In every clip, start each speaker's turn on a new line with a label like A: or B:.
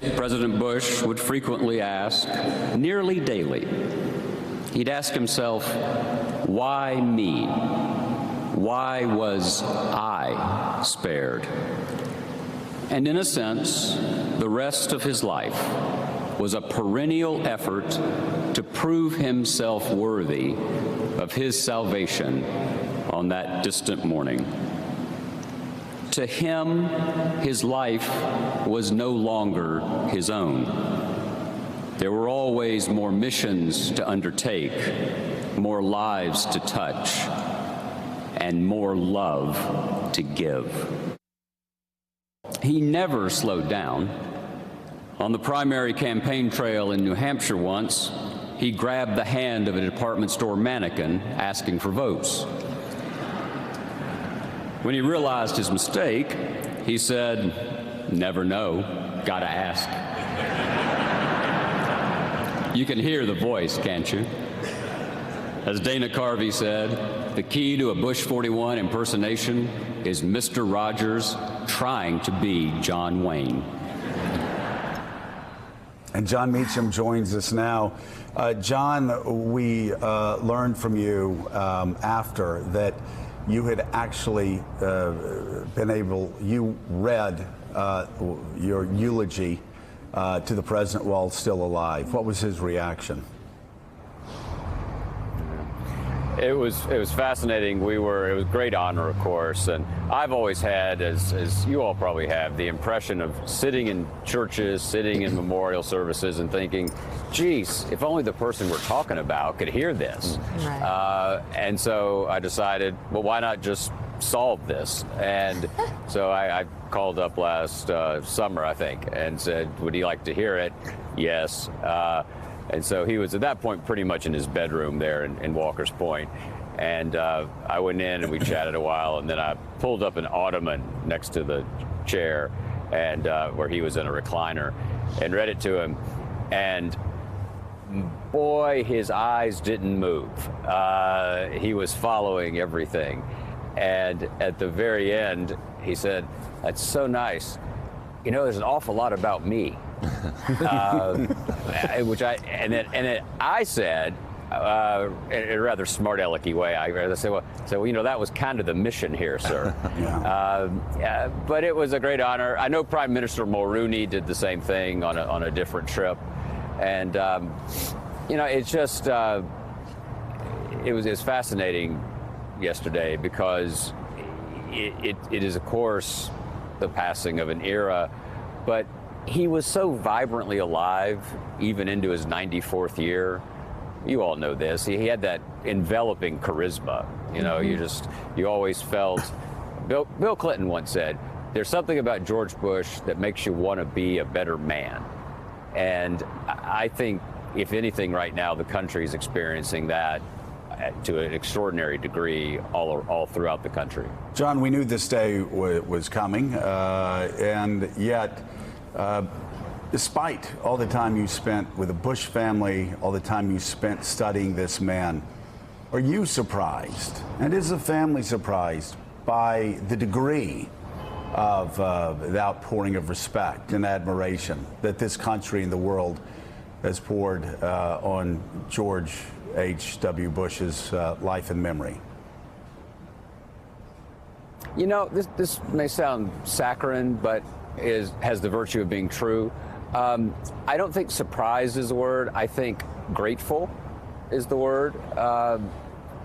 A: President Bush would frequently ask, nearly daily, he'd ask himself, why me? Why was I spared? And in a sense, the rest of his life was a perennial effort to prove himself worthy of his salvation on that distant morning. To him, his life was no longer his own. There were always more missions to undertake, more lives to touch, and more love to give. He never slowed down. On the primary campaign trail in New Hampshire once, he grabbed the hand of a department store mannequin asking for votes. When he realized his mistake, he said, "Never know, gotta ask." You can hear the voice, can't you? As Dana Carvey said, the key to a Bush 41 impersonation is Mr. Rogers trying to be John Wayne.
B: And Jon Meacham joins us now. John, we learned from you after that you had actually you read your eulogy to the president while still alive. What was his reaction?
C: It was fascinating. It was a great honor, of course, and I've always had, as you all probably have, the impression of sitting in churches, sitting in memorial services and thinking, geez, if only the person we're talking about could hear this. Right. And so I decided, well, why not just solve this? And so I called up last summer, I think, and said, would he like to hear it? Yes. And so he was at that point pretty much in his bedroom there in Walker's Point. And I went in and we chatted a while, and then I pulled up an ottoman next to the chair and where he was in a recliner and read it to him. And boy, his eyes didn't move. He was following everything. And at the very end, he said, "That's so nice. You know, there's an awful lot about me." Which I said, in a rather smart alecky way, I said, well, you know, that was kind of the mission here, sir. But it was a great honor. I know Prime Minister Mulrooney did the same thing on a different trip, and you know, it's just it was fascinating yesterday because it is, of course, the passing of an era, but he was so vibrantly alive, even into his 94th year. You all know this. He had that enveloping charisma. You know, you always felt. Bill Clinton once said, "There's something about George Bush that makes you want to be a better man." And I think, if anything, right now the country is experiencing that to an extraordinary degree all throughout the country.
B: John, we knew this day was coming, and yet. Despite all the time you spent with the Bush family, all the time you spent studying this man, are you surprised, and is the family surprised by the degree of the outpouring of respect and admiration that this country and the world has poured on George H.W. Bush's life and memory?
C: You know, this may sound saccharine, but has the virtue of being true. I don't think surprise is the word. I think grateful is the word.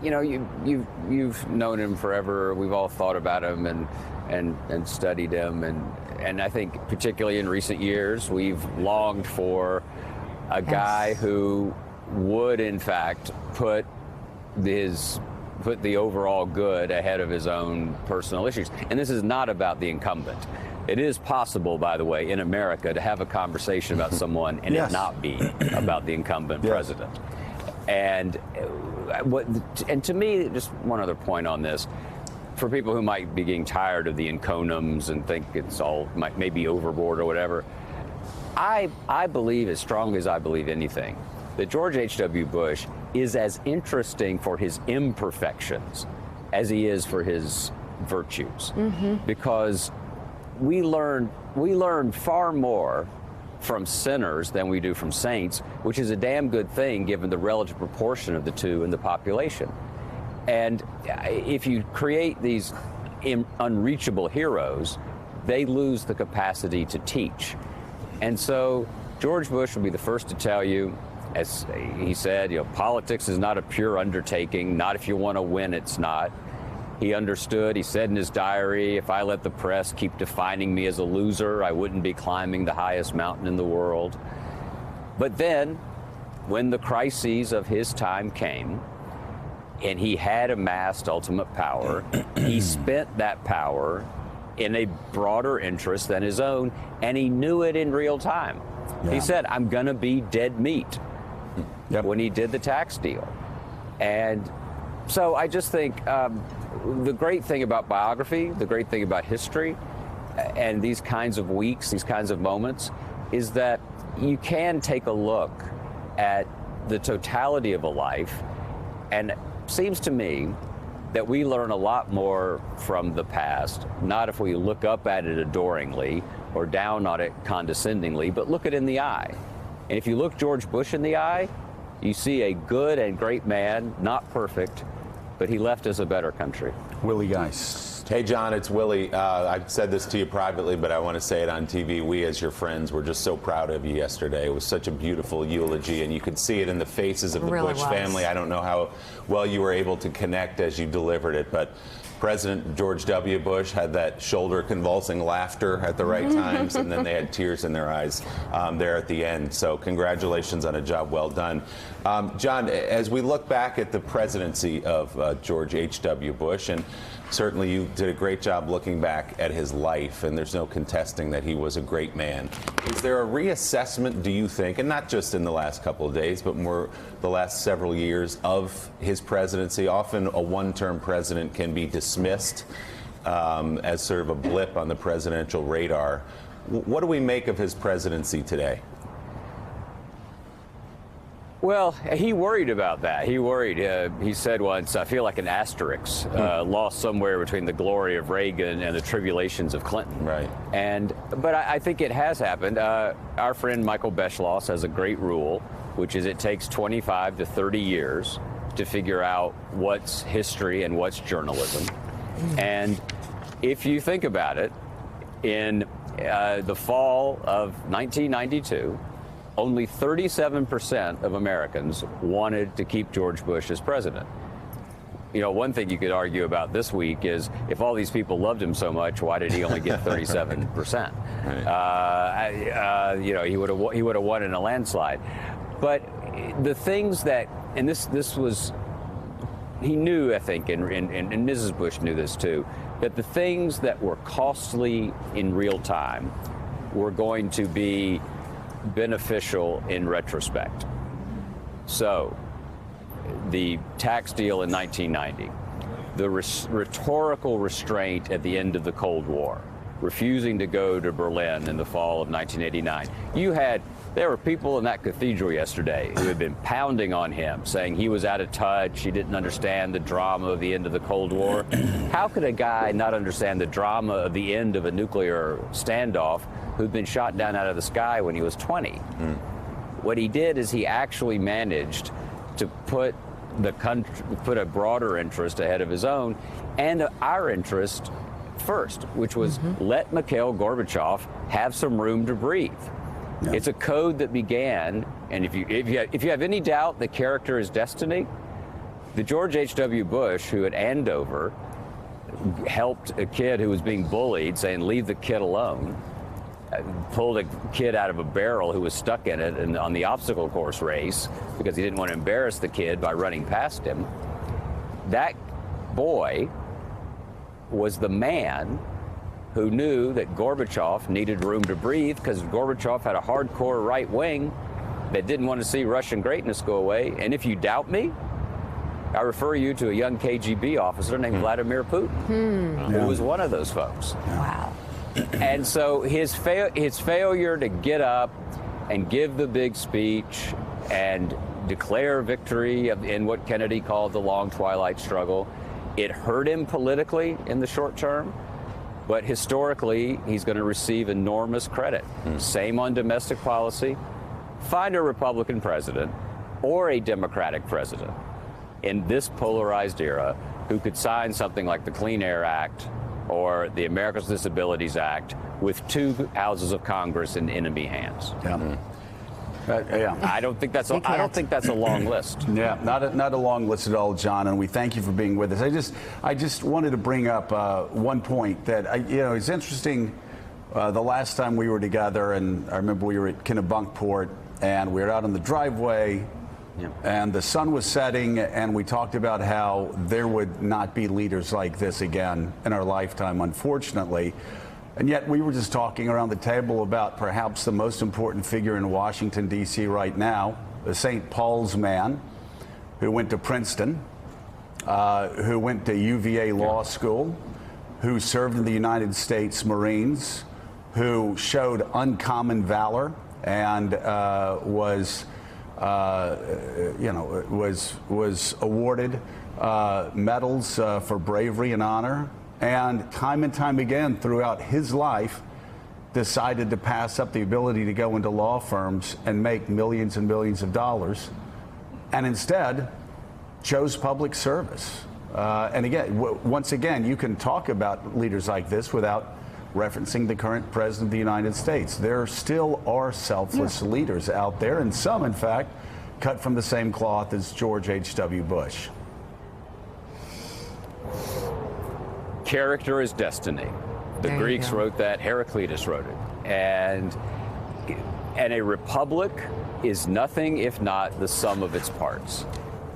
C: You know, you've known him forever. We've all thought about him and studied him, and I think particularly in recent years we've longed for a guy who would in fact put the overall good ahead of his own personal issues. And this is not about the incumbent. It is possible, by the way, in America to have a conversation about someone and it not be about the incumbent president. And to me, just one other point on this, for people who might be getting tired of the encomiums and think it's all maybe overboard or whatever, I believe as strongly as I believe anything that George H.W. Bush is as interesting for his imperfections as he is for his virtues, because we learn far more from sinners than we do from saints, which is a damn good thing given the relative proportion of the two in the population. And if you create these unreachable heroes, they lose the capacity to teach. And so George Bush will be the first to tell you, as he said, politics is not a pure undertaking. Not if you want to win, it's not. He understood. He said in his diary, if I let the press keep defining me as a loser, I wouldn't be climbing the highest mountain in the world. But then, when the crises of his time came, and he had amassed ultimate power, he spent that power in a broader interest than his own, and he knew it in real time. Yeah. He said, I'm going to be dead meat. Yep. When he did the tax deal. And so I just think the great thing about biography, the great thing about history, and these kinds of weeks, these kinds of moments, is that you can take a look at the totality of a life, and it seems to me that we learn a lot more from the past, not if we look up at it adoringly or down on it condescendingly, but look it in the eye. And if you look George Bush in the eye, you see a good and great man, not perfect, but he left us a better country.
B: Willie Geist.
D: Hey, John, it's Willie. I've said this to you privately, but I want to say it on TV. We, as your friends, were just so proud of you yesterday. It was such a beautiful eulogy, and you could see it in the faces of the Bush family. I don't know how well you were able to connect as you delivered it, but President George W. Bush had that shoulder-convulsing laughter at the right times, and then they had tears in their eyes there at the end. So congratulations on a job well done. John, as we look back at the presidency of George H.W. Bush, and certainly you did a great job looking back at his life, and there's no contesting that he was a great man. Is there a reassessment, do you think, and not just in the last couple of days, but more the last several years of his presidency? Often a one-term president can be dismissed as sort of a blip on the presidential radar. What do we make of his presidency today?
C: Well, he worried about that. He worried. He said once, I feel like an asterisk lost somewhere between the glory of Reagan and the tribulations of Clinton.
D: Right.
C: But I think it has happened. Our friend Michael Beschloss has a great rule, which is it takes 25 to 30 years to figure out what's history and what's journalism. And if you think about it, in the fall of 1992, only 37% of Americans wanted to keep George Bush as president. One thing you could argue about this week is if all these people loved him so much, why did he only get 37%? Right. He would have won in a landslide. But the things that, and this was, he knew, I think, and Mrs. Bush knew this too, that the things that were costly in real time were going to be beneficial in retrospect. So, the tax deal in 1990, the rhetorical restraint at the end of the Cold War, refusing to go to Berlin in the fall of 1989. There were people in that cathedral yesterday who had been pounding on him, saying he was out of touch, he didn't understand the drama of the end of the Cold War. How could a guy not understand the drama of the end of a nuclear standoff who'd been shot down out of the sky when he was 20? What he did is he actually managed to put a broader interest ahead of his own and our interest first, which was let Mikhail Gorbachev have some room to breathe. Yeah. It's a code that began, and if you have any doubt that character is destiny, the George H.W. Bush, who at Andover helped a kid who was being bullied, saying leave the kid alone, pulled a kid out of a barrel who was stuck in it and on the obstacle course race because he didn't want to embarrass the kid by running past him. That boy was the man who knew that Gorbachev needed room to breathe because Gorbachev had a hardcore right wing that didn't want to see Russian greatness go away. And if you doubt me, I refer you to a young KGB officer named Vladimir Putin, who was one of those folks.
E: Wow.
C: And so his failure to get up and give the big speech and declare victory in what Kennedy called the long twilight struggle, it hurt him politically in the short term, But historically, he's going to receive enormous credit. Same on domestic policy. Find a Republican president or a Democratic president in this polarized era who could sign something like the Clean Air Act or the Americans with Disabilities Act with two houses of Congress in enemy hands.
B: Yeah. Yeah.
C: I don't think that's a long list.
B: Yeah, not a long list at all, John, and we thank you for being with us. I just wanted to bring up one point that it's interesting. The last time we were together, and I remember we were at Kennebunkport, and we were out on the driveway, and the sun was setting, and we talked about how there would not be leaders like this again in our lifetime, unfortunately. And yet we were just talking around the table about perhaps the most important figure in Washington, D.C. right now, the St. Paul's man who went to Princeton, who went to UVA Law School, who served in the United States Marines, who showed uncommon valor and was awarded medals for bravery and honor. And time again throughout his life decided to pass up the ability to go into law firms and make millions and millions of dollars, and instead chose public service. And again, once again, you can talk about leaders like this without referencing the current president of the United States. There still are selfless leaders out there, and some, in fact, cut from the same cloth as George H.W. Bush.
C: Character is destiny. The Greeks wrote that. Heraclitus wrote it. And a republic is nothing if not the sum of its parts.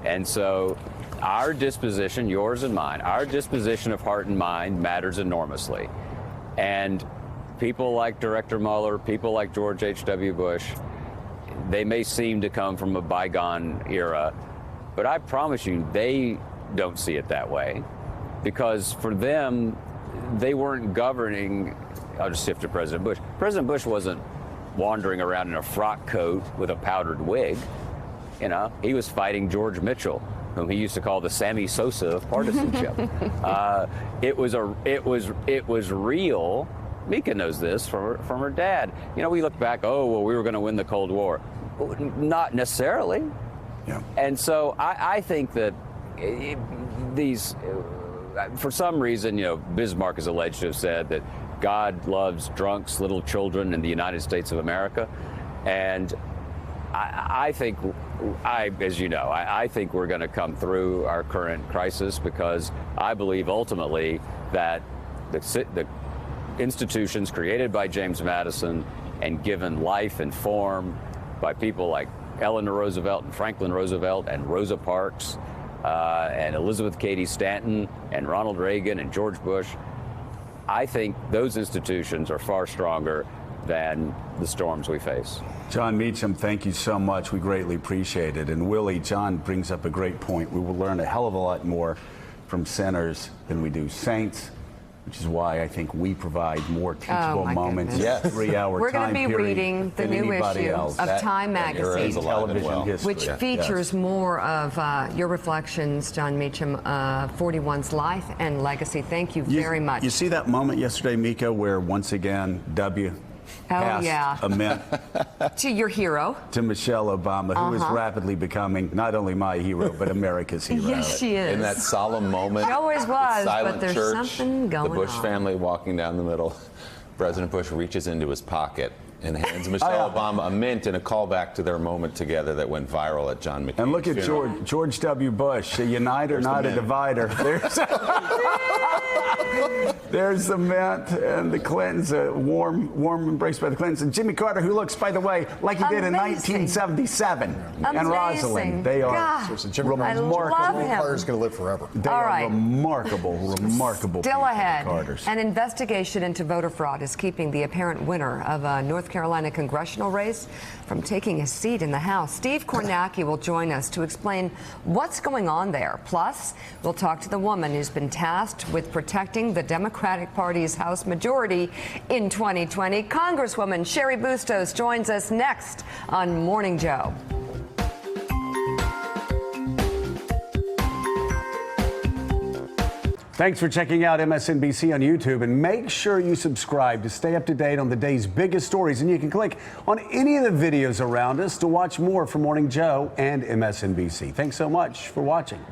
C: And so our disposition, yours and mine, our disposition of heart and mind matters enormously. And people like Director Mueller, people like George H.W. Bush, they may seem to come from a bygone era, but I promise you they don't see it that way. Because for them, they weren't governing. I'll just shift to President Bush. President Bush wasn't wandering around in a frock coat with a powdered wig. He was fighting George Mitchell, whom he used to call the Sammy Sosa of partisanship. It was real. Mika knows this from her dad. We look back. We were going to win the Cold War. Not necessarily. Yeah. And so I think that these. For some reason, Bismarck is alleged to have said that God loves drunks, little children in the United States of America. And I think, as you know, I think we're going to come through our current crisis because I believe ultimately that the institutions created by James Madison and given life and form by people like Eleanor Roosevelt and Franklin Roosevelt and Rosa Parks, and Elizabeth Cady Stanton and Ronald Reagan and George Bush, I think those institutions are far stronger than the storms we face.
B: John Meacham, thank you so much. We greatly appreciate it. And Willie, John brings up a great point. We will learn a hell of a lot more from sinners than we do saints, which is why I think we provide more teachable moments.
D: Yes.
B: 3-hour
E: We're
B: time
E: going to be
B: period
E: reading the
B: than
E: new
B: anybody
E: issue
B: else.
E: of Time magazine,
B: Television history.
E: which features more of your reflections, John Meacham, 41's life and legacy. Thank you very much.
B: You see that moment yesterday, Mika, where once again W passed a mint
E: to your hero,
B: to Michelle Obama, who is rapidly becoming not only my hero but America's hero.
E: Yes, she is.
D: In that solemn moment,
E: she always was,
D: silent
E: but there's
D: church,
E: something going on.
D: the Bush family walking down the middle. President Bush reaches into his pocket and hands Michelle Obama a mint in a callback to their moment together that went viral at John McCain's
B: And look at George W. Bush, a uniter, not a divider. There's the mint and the Clintons, a warm embrace by the Clintons. And Jimmy Carter, who looks, by the way, like he did in 1977. And Rosalind. They are remarkable.
F: Carter's going to live forever.
B: They are remarkable
E: Still
B: people,
E: ahead,
B: the Carters.
E: an investigation into voter fraud is keeping the apparent winner of a North Carolina congressional race from taking a seat in the House. Steve Kornacki will join us to explain what's going on there. Plus, we'll talk to the woman who's been tasked with protecting the Democratic Party's House majority in 2020. Congresswoman Cheri Bustos joins us next on Morning Joe.
B: Thanks for checking out MSNBC on YouTube, and make sure you subscribe to stay up to date on the day's biggest stories. And you can click on any of the videos around us to watch more from Morning Joe and MSNBC. Thanks so much for watching.